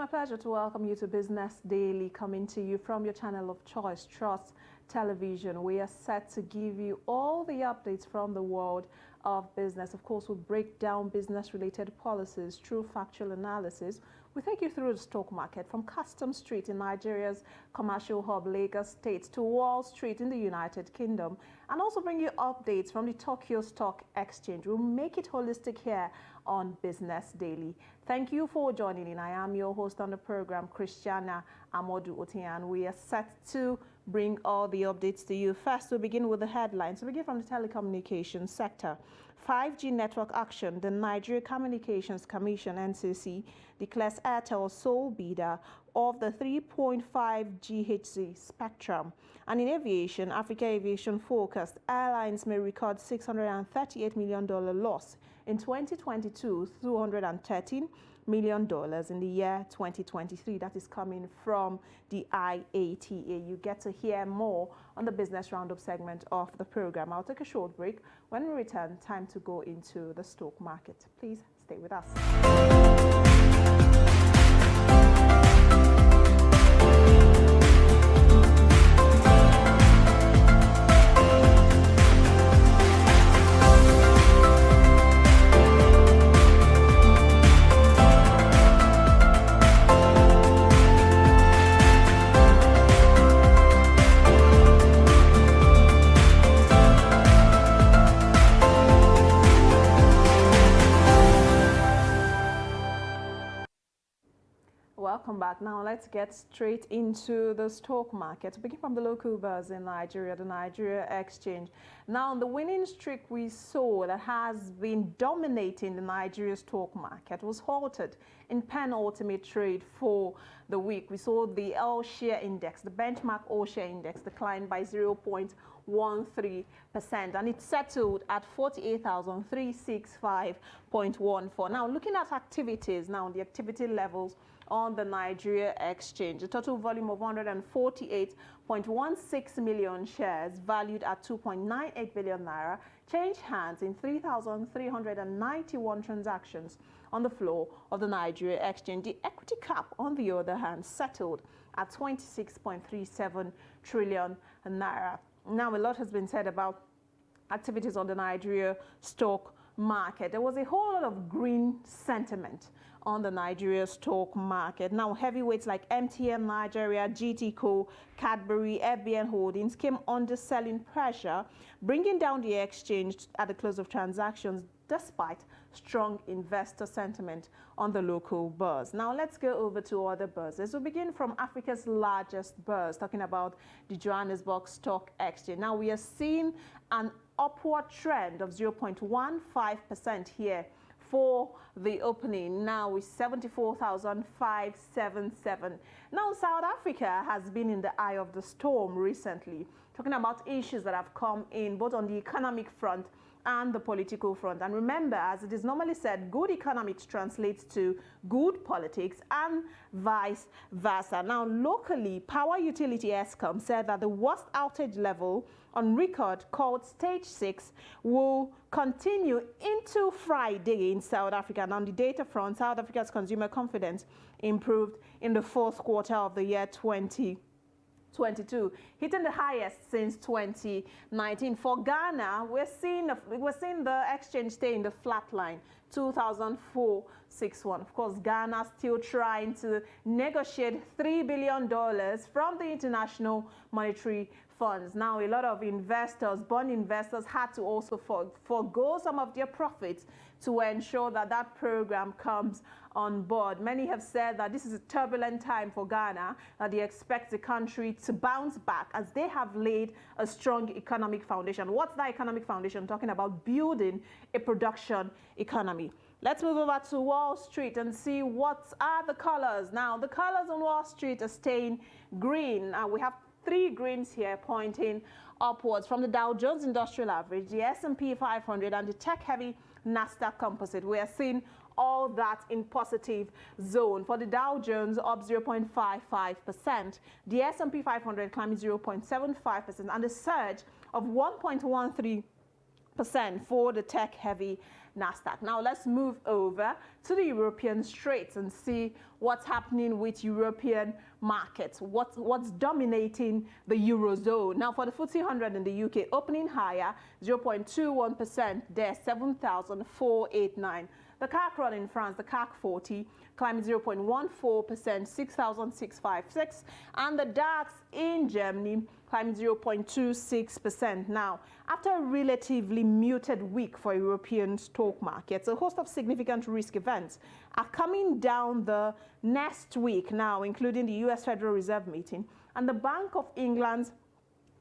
my pleasure to welcome you to Business Daily, coming to you from your channel of choice, Trust Television. We are set to give you all the updates from the world of business. Of course, we'll break down business-related policies through factual analysis. We take you through the stock market from Customs Street in Nigeria's commercial hub, Lagos State, to Wall Street in the United Kingdom, and also bring you updates from the Tokyo Stock Exchange. We'll make it holistic here on Business Daily. Thank you for joining in. I am your host on the program, Christiana Amodu Otian. We are set to bring all the updates to you. First, we'll begin with the headlines. We'll begin from the telecommunications sector. 5G network action. The Nigeria Communications Commission, NCC, declares Airtel sole bidder of the 3.5 GHz spectrum. And in aviation, Africa Aviation forecast airlines may record $638 million loss in 2022, $213 million in the year 2023. That is coming from the IATA. You get to hear more on the Business Roundup segment of the program. I'll take a short break. When we return, time to go into the stock market. Please stay with us. Welcome back. Now let's get straight into the stock market. To begin from the local buzz in Nigeria, the Nigeria Exchange. Now, the winning streak we saw that has been dominating the Nigeria stock market was halted in penultimate trade for the week. We saw the all-share index, the benchmark all-share index, declined by 0.13%, and it settled at 48,365.14. Now, looking at activities, now the activity levels on the Nigeria Exchange, a total volume of 148.16 million shares valued at 2.98 billion naira changed hands in 3,391 transactions on the floor of the Nigeria Exchange. The equity cap, on the other hand, settled at 26.37 trillion naira. Now, a lot has been said about activities on the Nigeria stock market. There was a whole lot of green sentiment on the Nigeria stock market. Now, heavyweights like MTN Nigeria, GTCO, Cadbury, FBN Holdings came under selling pressure, bringing down the exchange at the close of transactions despite strong investor sentiment on the local buzz. Now, let's go over to other buzzes. We'll begin from Africa's largest buzz, talking about the Johannesburg Stock Exchange. Now, we are seeing an upward trend of 0.15% here for the opening, now with 74,577. Now, South Africa has been in the eye of the storm recently, talking about issues that have come in both on the economic front and the political front. And remember, as it is normally said, good economics translates to good politics and vice versa. Now, locally, power utility Eskom said that the worst outage level on record, called Stage 6, will continue into Friday in South Africa. And on the data front, South Africa's consumer confidence improved in the fourth quarter of the year 2022, hitting the highest since 2019. For Ghana, we're seeing the exchange stay in the flat line, 2,461. Of course, Ghana still trying to negotiate $3 billion from the International Monetary Funds. Now, a lot of investors, bond investors, had to also forgo some of their profits to ensure that that program comes on board. Many have said that this is a turbulent time for Ghana, that they expect the country to bounce back as they have laid a strong economic foundation. What's that economic foundation? Talking about building a production economy. Let's move over to Wall Street and see what are the colors. Now, the colors on Wall Street are staying green. We have three greens here pointing upwards from the Dow Jones Industrial Average, the S&P 500, and the tech-heavy Nasdaq Composite. We are seeing all that in positive zone. For the Dow Jones, up 0.55%, the S&P 500 climbing 0.75%, and a surge of 1.13% for the tech-heavy Nasdaq. Now let's move over to the European Straits and see what's happening with European markets. What's dominating the Eurozone. Now for the FTSE 100 in the UK, opening higher, 0.21% there, 7,489. The CAC in France, the CAC 40, climbing 0.14%, 6,656. And the DAX in Germany, climbing 0.26%. Now, after a relatively muted week for European stock markets, a host of significant risk events are coming down the next week now, including the US Federal Reserve meeting and the Bank of England's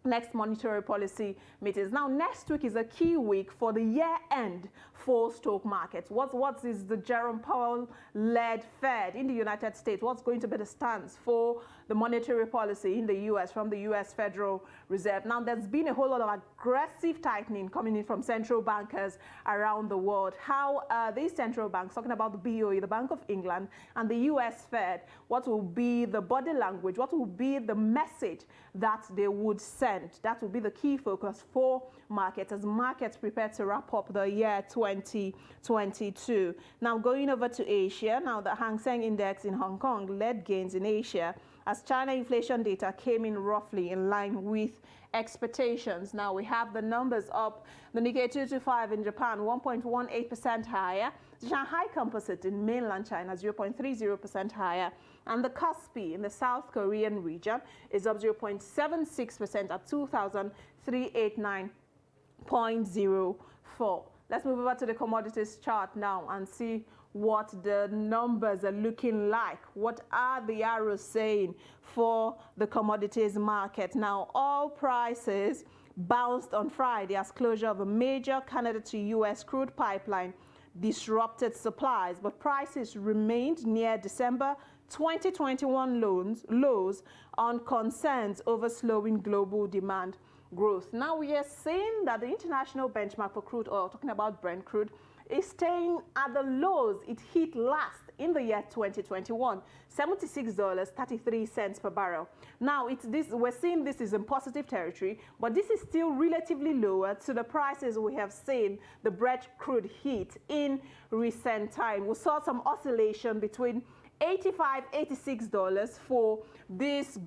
next monetary policy meetings. Now, next week is a key week for the year end for stock markets. What is the Jerome Powell-led Fed in the United States? What's going to be the stance for the monetary policy in the US from the US Federal Reserve? Now, there's been a whole lot of aggressive tightening coming in from central bankers around the world. How are these central banks, talking about the BOE, the Bank of England, and the US Fed, what will be the body language? What will be the message that they would send? That will be the key focus for markets as markets prepare to wrap up the year 2022. Now, going over to Asia, now the Hang Seng Index in Hong Kong led gains in Asia as China inflation data came in roughly in line with expectations. Now we have the numbers up. The Nikkei 225 in Japan, 1.18% higher. The Shanghai Composite in mainland China, 0.30% higher. And the Kospi in the South Korean region is up 0.76% at 2,389.04. Let's move over to the commodities chart now and see what the numbers are looking like. What are the arrows saying for the commodities market? Now, oil prices bounced on Friday as closure of a major Canada to US crude pipeline disrupted supplies, but prices remained near December 2021 lows on concerns over slowing global demand growth. Now we are seeing that the international benchmark for crude oil, talking about Brent crude, is staying at the lows it hit last in the year 2021, $76.33 per barrel. Now we're seeing this is in positive territory, but this is still relatively lower to the prices we have seen the Brent crude hit in recent time. We saw some oscillation between $85, $86 for this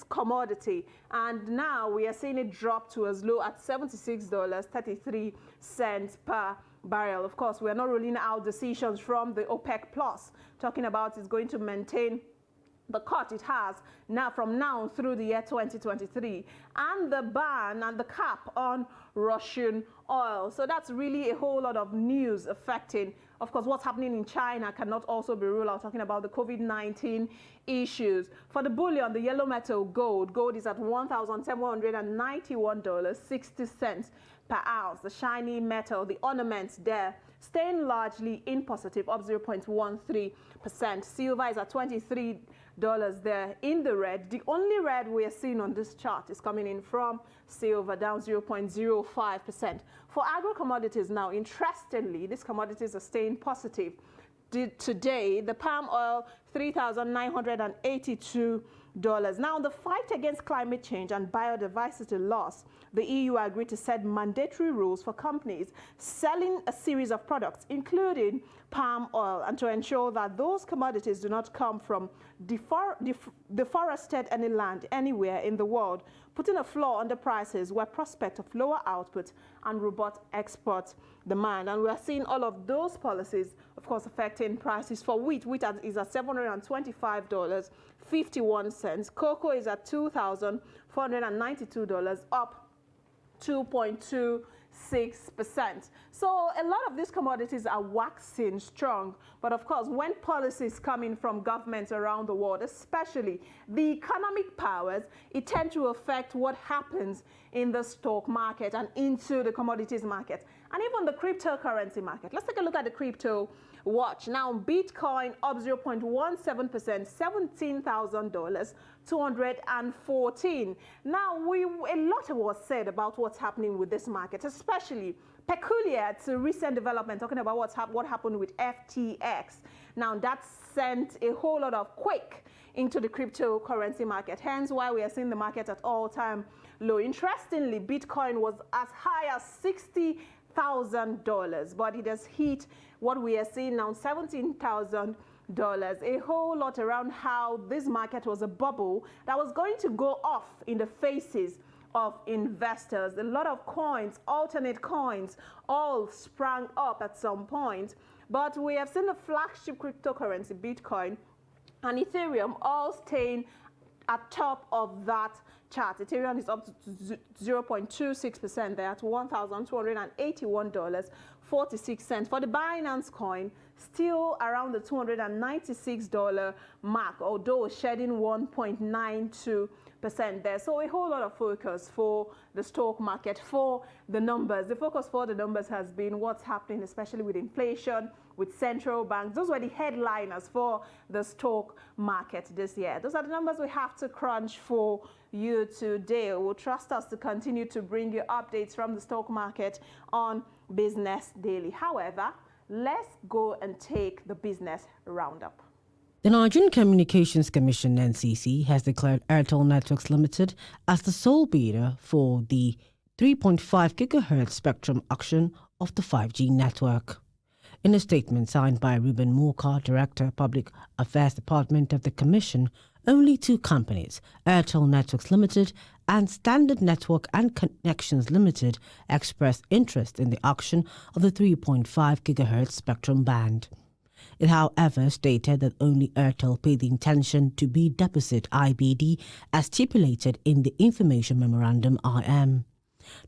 commodity, and now we are seeing it drop to as low at $76.33 per barrel. Of course, we are not ruling out decisions from the OPEC Plus, talking about it's going to maintain the cut it has now from now through the year 2023, and the ban and the cap on Russian oil. So that's really a whole lot of news affecting, of course, what's happening in China cannot also be ruled out, talking about the COVID-19 issues. For the bullion, the yellow metal gold is at $1,791.60 per ounce. The shiny metal, the ornaments there, staying largely in positive, up 0.13%. Silver is at $23 there in the red. The only red we are seeing on this chart is coming in from silver, down 0.05%. For agro commodities now, interestingly, these commodities are staying positive. Today, the palm oil, $3,982. Now, the fight against climate change and biodiversity loss, the EU agreed to set mandatory rules for companies selling a series of products, including palm oil, and to ensure that those commodities do not come from deforested any land anywhere in the world, putting a floor on the prices where prospect of lower output and robust export demand. And we are seeing all of those policies, of course, affecting prices for wheat. Wheat is at $725.51. Cocoa is at $2,492, up 2.26%. So a lot of these commodities are waxing strong. But of course, when policies come in from governments around the world, especially the economic powers, it tends to affect what happens in the stock market and into the commodities market and even the cryptocurrency market. Let's take a look at the crypto watch. Now, Bitcoin up 0.17%, $17,214. Now, a lot was said about what's happening with this market, especially peculiar to recent development, talking about what happened with FTX. Now, that sent a whole lot of quake into the cryptocurrency market, hence why we are seeing the market at all-time low. Interestingly, Bitcoin was as high as $60,000, but it has hit what we are seeing now, $17,000. A whole lot around how this market was a bubble that was going to go off in the faces of investors. A lot of coins, alternate coins, all sprang up at some point. But we have seen the flagship cryptocurrency, Bitcoin and Ethereum, all staying at top of that chart. Ethereum is up to 0.26% there at $1,281.46. For the Binance coin, still around the $296 mark, although shedding 1.92% there. So a whole lot of focus for the stock market, for the numbers. The focus for the numbers has been what's happening, especially with inflation, with central banks. Those were the headliners for the stock market this year. Those are the numbers we have to crunch for you today. We'll trust us to continue to bring you updates from the stock market on Business Daily. However, let's go and take the business roundup. The Nigerian Communications Commission, NCC, has declared Airtel Networks Limited as the sole bidder for the 3.5 GHz spectrum auction of the 5G network. In a statement signed by Ruben Mulcar, Director, Public Affairs Department of the Commission, only two companies, Airtel Networks Limited and Standard Network and Connections Limited, expressed interest in the auction of the 3.5 GHz spectrum band. It, however, stated that only Airtel paid the intention to bid deposit IBD as stipulated in the Information Memorandum IM.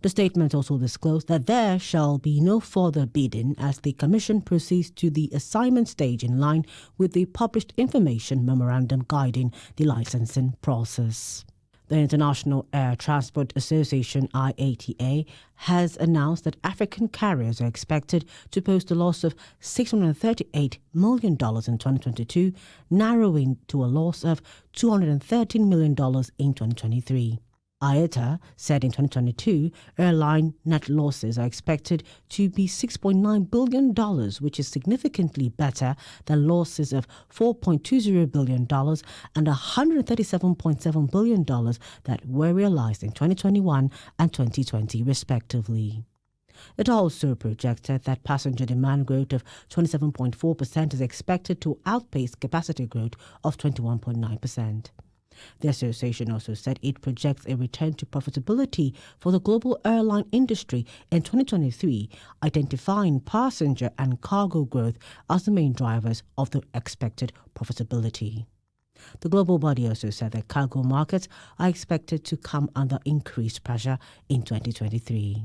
The statement also disclosed that there shall be no further bidding as the Commission proceeds to the assignment stage in line with the published Information Memorandum guiding the licensing process. The International Air Transport Association, IATA, has announced that African carriers are expected to post a loss of $638 million in 2022, narrowing to a loss of $213 million in 2023. IATA said in 2022, airline net losses are expected to be $6.9 billion, which is significantly better than losses of $4.20 billion and $137.7 billion that were realized in 2021 and 2020, respectively. It also projected that passenger demand growth of 27.4% is expected to outpace capacity growth of 21.9%. The association also said it projects a return to profitability for the global airline industry in 2023, identifying passenger and cargo growth as the main drivers of the expected profitability. The global body also said that cargo markets are expected to come under increased pressure in 2023.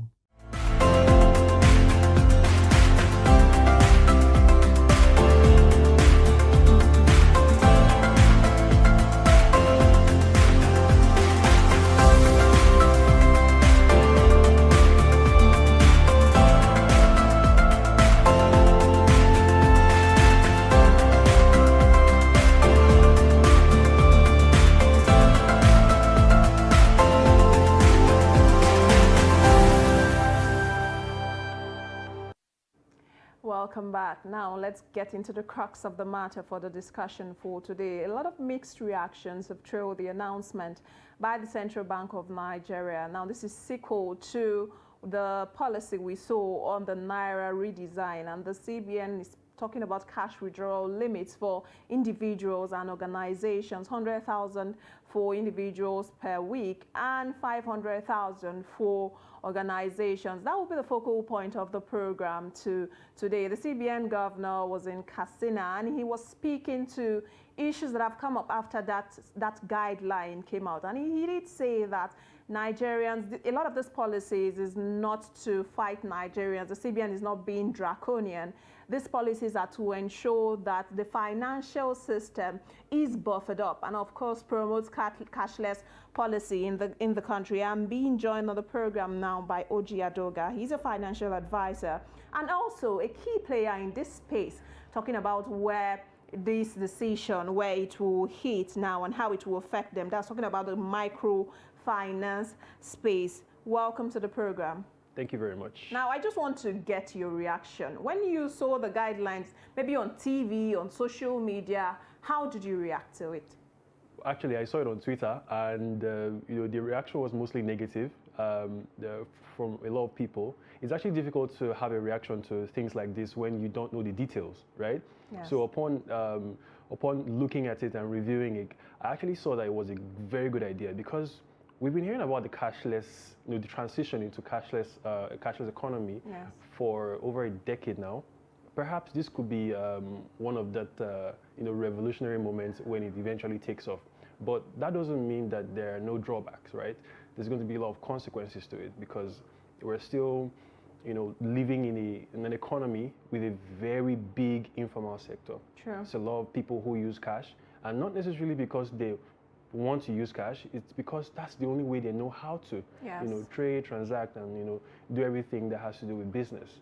Welcome back. Now let's get into the crux of the matter for the discussion for today. A lot of mixed reactions have trailed the announcement by the Central Bank of Nigeria. Now this is sequel to the policy we saw on the Naira redesign, and the CBN is talking about cash withdrawal limits for individuals and organizations, 100,000 for individuals per week and 500,000 for organizations. That will be the focal point of the program today. The CBN governor was in Katsina and he was speaking to issues that have come up after that guideline came out. And he did say that Nigerians, a lot of these policies is not to fight Nigerians. The CBN is not being draconian. These policies are to ensure that the financial system is buffered up and, of course, promotes cashless policy in the country. I'm being joined on the program now by Oji Adoga. He's a financial advisor and also a key player in this space, talking about where this decision, where it will hit now and how it will affect them. That's talking about the microfinance space. Welcome to the program. Thank you very much. Now, I just want to get your reaction. When you saw the guidelines, maybe on TV, on social media, how did you react to it? actually, I saw it on Twitter, and the reaction was mostly negative from a lot of people. It's actually difficult to have a reaction to things like this when you don't know the details, right? Yes. So upon looking at it and reviewing it, I actually saw that it was a very good idea because we've been hearing about the cashless, the transition into cashless economy Yes. for over a decade now. Perhaps this could be one of that revolutionary moments when it eventually takes off. But that doesn't mean that there are no drawbacks, right? There's going to be a lot of consequences to it because we're still, living in an economy with a very big informal sector. True. It's a lot of people who use cash, and not necessarily because they want to use cash. It's because that's the only way they know how to, Yes. trade, transact, and do everything that has to do with business.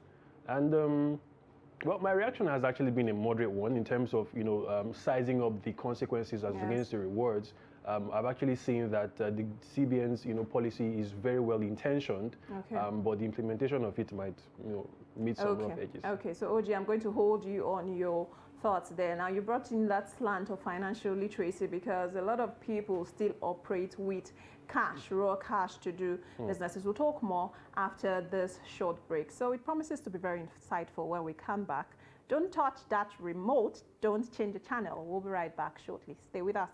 And well, my reaction has actually been a moderate one in terms of sizing up the consequences as Yes. against the rewards. I've actually seen that the CBN's policy is very well intentioned, Okay. but the implementation of it might meet some rough edges. Okay, so OG, I'm going to hold you on your thoughts there. Now, you brought in that slant of financial literacy because a lot of people still operate with cash, raw cash to do businesses. We'll talk more after this short break. So it promises to be very insightful when we come back. Don't touch that remote. Don't change the channel. We'll be right back shortly. Stay with us.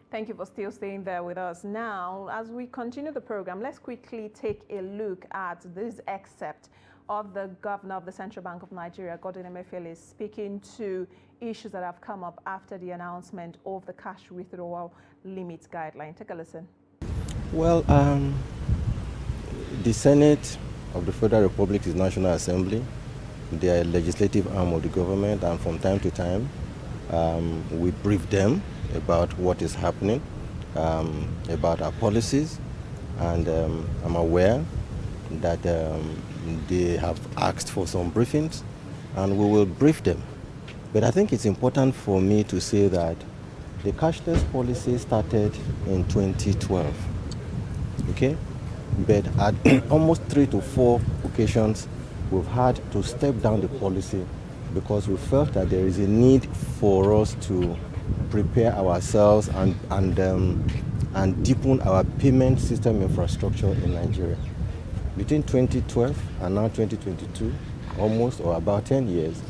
Thank you for still staying there with us. Now, as we continue the program, let's quickly take a look at this excerpt of the Governor of the Central Bank of Nigeria, Godwin Emefiele, speaking to issues that have come up after the announcement of the cash withdrawal limit guideline. Take a listen. Well, the Senate of the Federal Republic's National Assembly, they are legislative arm of the government, and from time to time, we brief them about what is happening, about our policies, and I'm aware that they have asked for some briefings, and we will brief them. But I think it's important for me to say that the cashless policy started in 2012, okay? But at almost 3 to 4 occasions, we've had to step down the policy because we felt that there is a need for us to prepare ourselves and deepen our payment system infrastructure in Nigeria. Between 2012 and now 2022, almost or about 10 years,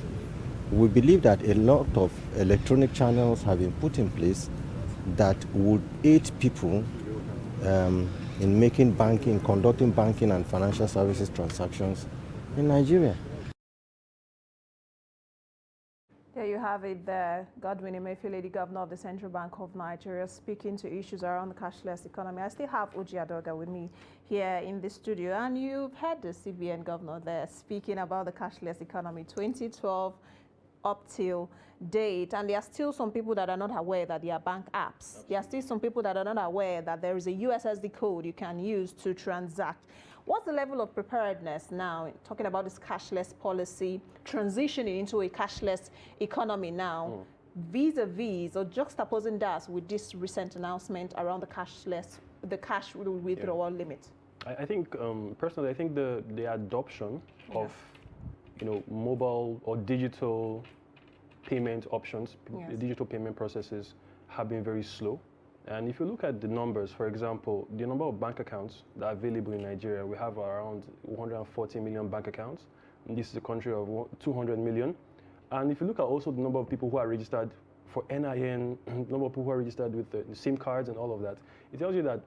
we believe that a lot of electronic channels have been put in place that would aid people in making banking, conducting banking and financial services transactions in Nigeria. There you have it there. Godwin Emefiele, the Governor of the Central Bank of Nigeria, speaking to issues around the cashless economy. I still have Oji Adoga with me here in the studio, and you've heard the CBN Governor there speaking about the cashless economy 2012 up till date, and there are still some people that are not aware that there are bank apps. Absolutely. There are still some people that are not aware that there is a USSD code you can use to transact. What's the level of preparedness now, talking about this cashless policy, transitioning into a cashless economy now, vis-a-vis or juxtaposing that with this recent announcement around the cash withdrawal limit? I think, personally, I think the adoption of, mobile or digital payment options, digital payment processes have been very slow. And if you look at the numbers, for example, the number of bank accounts that are available in Nigeria, we have around 140 million bank accounts. And this is a country of 200 million. And if you look at also the number of people who are registered for NIN, number of people who are registered with the SIM cards and all of that, it tells you that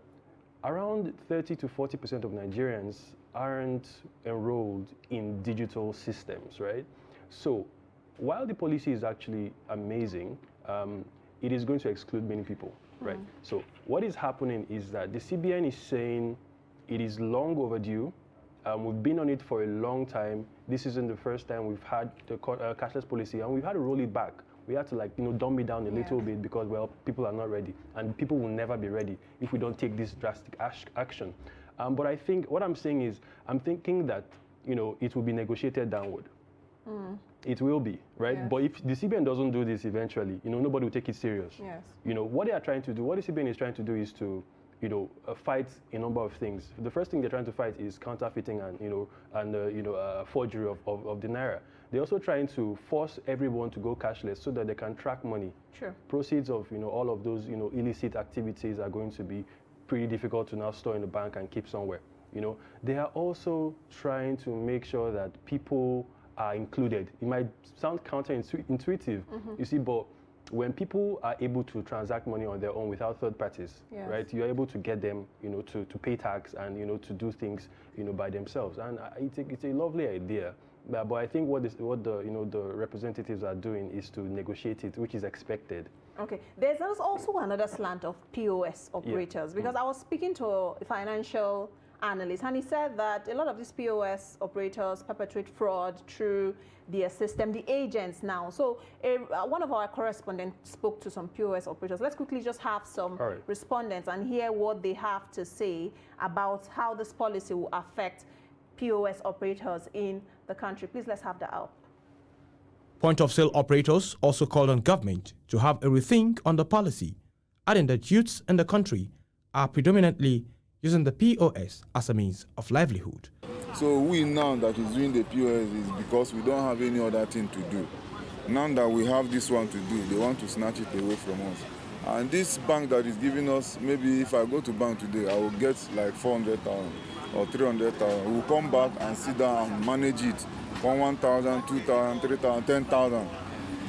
around 30 to 40% of Nigerians aren't enrolled in digital systems, right? So while the policy is actually amazing, it is going to exclude many people. Right. So what is happening is that the CBN is saying it is long overdue. We've been on it for a long time. This isn't the first time we've had the cashless policy, and we've had to roll it back. We had to like, dumb it down a little bit because, well, people are not ready. And people will never be ready if we don't take this drastic action. But I think what I'm saying is, I'm thinking that, it will be negotiated downward. It will be, right? Yes. But if the CBN doesn't do this eventually, nobody will take it serious. Yes. What they are trying to do, what the CBN is trying to do is to, fight a number of things. The first thing they're trying to fight is counterfeiting and forgery of the naira. They're also trying to force everyone to go cashless so that they can track money. Sure. Proceeds of all of those illicit activities are going to be pretty difficult to now store in the bank and keep somewhere. They are also trying to make sure that people are included. It might sound counterintuitive, you see, but when people are able to transact money on their own without third parties, right, you're able to get them, to pay tax and, to do things, by themselves. And it's a lovely idea. But I think what the representatives are doing is to negotiate it, which is expected. Okay. There's also another slant of POS operators, because I was speaking to a financial analyst, and he said that a lot of these POS operators perpetrate fraud through their system, the agents now. So one of our correspondents spoke to some POS operators. Let's quickly just have some respondents and hear what they have to say about how this policy will affect POS operators in the country. Please, let's have that out. Point-of-sale operators also called on government to have a rethink on the policy, adding that youths in the country are predominantly using the POS as a means of livelihood. So we now that is doing the POS is because we don't have any other thing to do. Now that we have this one to do, they want to snatch it away from us. And this bank that is giving us, maybe if I go to bank today, I will get like 400,000 or 300,000. We'll come back and sit down and manage it. 1,000, 2,000, 3,000, 10,000.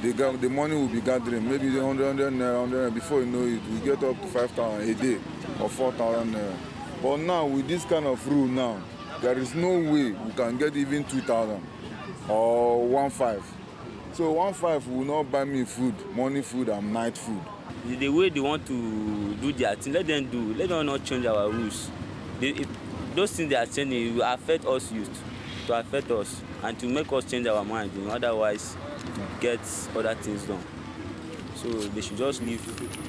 The money will be gathering, maybe the 100 naira, before you know it, we get up to 5,000 a day or 4,000 naira. But now, with this kind of rule now, there is no way we can get even 2,000 or 1,500. So 1,500 will not buy me food, morning food and night food. The way they want to do their thing, let them do. Let them not change our rules. Those things they are changing will affect us youth, to affect us, and to make us change our mind. Otherwise, get other things done. So they should just leave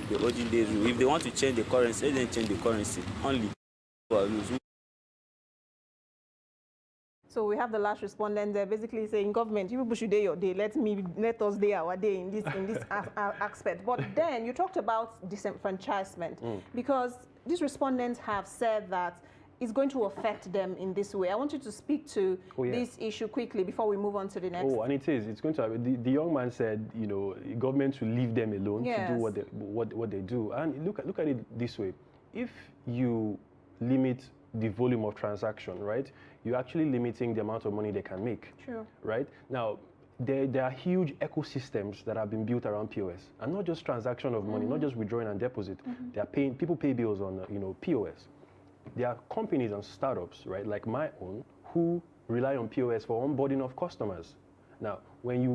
the olden days rule. If they want to change the currency, let them change the currency only. So we have the last respondent there, basically saying, government, you people should do your day. Let us do our day in this aspect. But then you talked about disenfranchisement, because these respondents have said that it's going to affect them in this way. I want you to speak to this issue quickly before we move on to the next. Oh, and it is. It's going to. The young man said, government should leave them alone to do what they do. And look at it this way: if you limit the volume of transaction, right, you're actually limiting the amount of money they can make. True. Right? Now, there are huge ecosystems that have been built around POS, and not just transaction of money, not just withdrawing and deposit. They are paying. People pay bills on POS. There are companies and startups, right, like my own, who rely on POS for onboarding of customers. Now, when you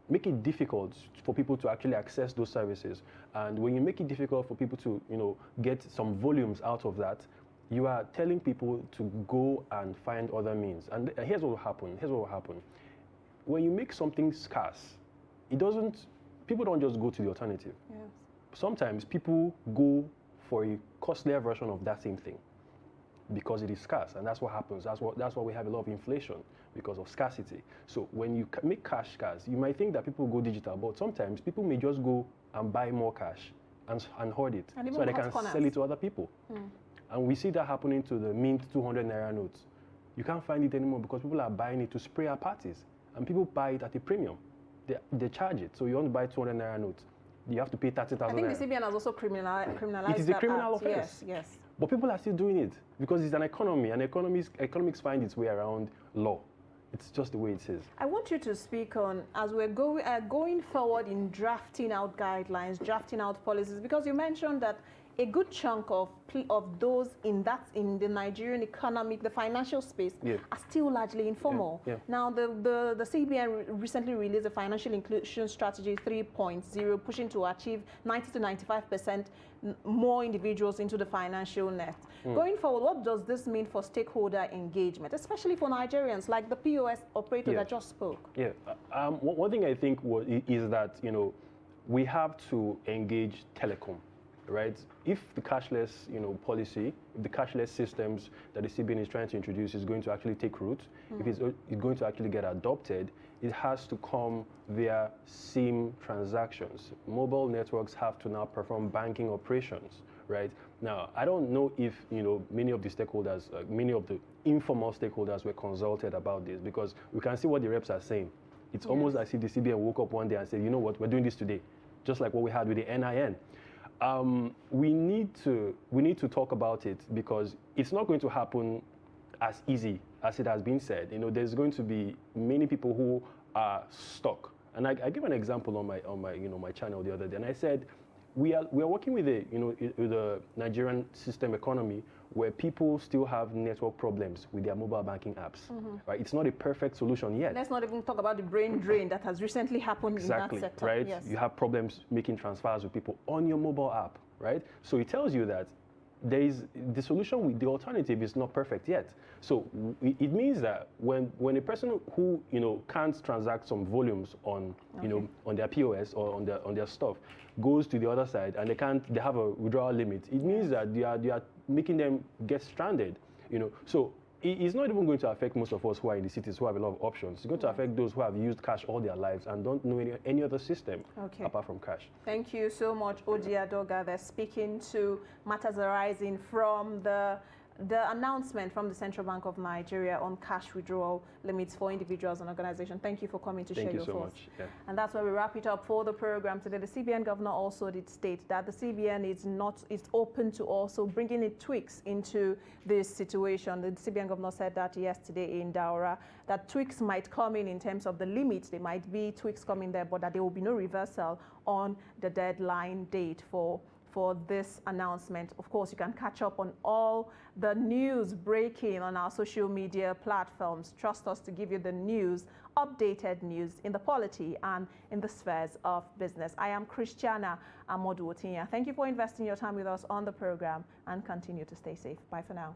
make it difficult for people to actually access those services, and when you make it difficult for people to get some volumes out of that, you are telling people to go and find other means. And here's what will happen. When you make something scarce, people don't just go to the alternative. Yes. Sometimes people go for a costlier version of that same thing because it is scarce, and that's what happens. That's why we have a lot of inflation, because of scarcity. So when you make cash scarce, you might think that people go digital, but sometimes people may just go and buy more cash and hoard it so they can sell it to other people. And we see that happening to the mint 200 naira notes. You can't find it anymore because people are buying it to spray at parties, and people buy it at a premium. They charge it. So you want to buy 200 naira notes, you have to pay 30,000 naira. I think the CBN has also criminalized it is a criminal offense. Yes. But people are still doing it because it's an economy, and economics find its way around law. It's just the way it is. I want you to speak on, as we're going forward in drafting out guidelines, drafting out policies, because you mentioned that a good chunk of those in the Nigerian economic, the financial space, are still largely informal. Now, the CBN recently released a financial inclusion strategy 3.0, pushing to achieve 90 to 95% more individuals into the financial net. Going forward, what does this mean for stakeholder engagement, especially for Nigerians, like the POS operator that just spoke? One thing I think is that, you know, we have to engage telecom, right? If the cashless, policy, if the cashless systems that the CBN is trying to introduce is going to actually take root, if it's going to actually get adopted, it has to come via SIM transactions. Mobile networks have to now perform banking operations, right? Now, I don't know if, many of the stakeholders, many of the informal stakeholders were consulted about this, because we can see what the reps are saying. It's almost as if the CBN woke up one day and said, you know what, we're doing this today, just like what we had with the NIN. We need to talk about it, because it's not going to happen as easy as it has been said. There's going to be many people who are stuck. And I give an example on my channel the other day, and I said we are working with the Nigerian system economy where people still have network problems with their mobile banking apps. Right? It's not a perfect solution yet. Let's not even talk about the brain drain that has recently happened in that sector. Right? Yes. You have problems making transfers with people on your mobile app, right? So it tells you that the solution with the alternative is not perfect yet. So it means that when a person who can't transact some volumes on on their POS or on their stuff goes to the other side and they have a withdrawal limit, it means that you are making them get stranded. So it's not even going to affect most of us who are in the cities who have a lot of options. It's going to affect those who have used cash all their lives and don't know any other system apart from cash. Thank you so much, Oji Adoga. They're speaking to matters arising from the announcement from the Central Bank of Nigeria on cash withdrawal limits for individuals and organizations. Thank you for coming to share your thoughts. Thank you so much. And that's where we wrap it up for the program today. The CBN governor also did state that the CBN is open to also bringing in tweaks into this situation. The CBN governor said that yesterday in Daura, that tweaks might come in terms of the limits. There might be tweaks coming there, but that there will be no reversal on the deadline date for this announcement. Of course, you can catch up on all the news breaking on our social media platforms. Trust us to give you the news, updated news in the polity and in the spheres of business. I am Christiana Amodu Otinya. Thank you for investing your time with us on the program, and continue to stay safe. Bye for now.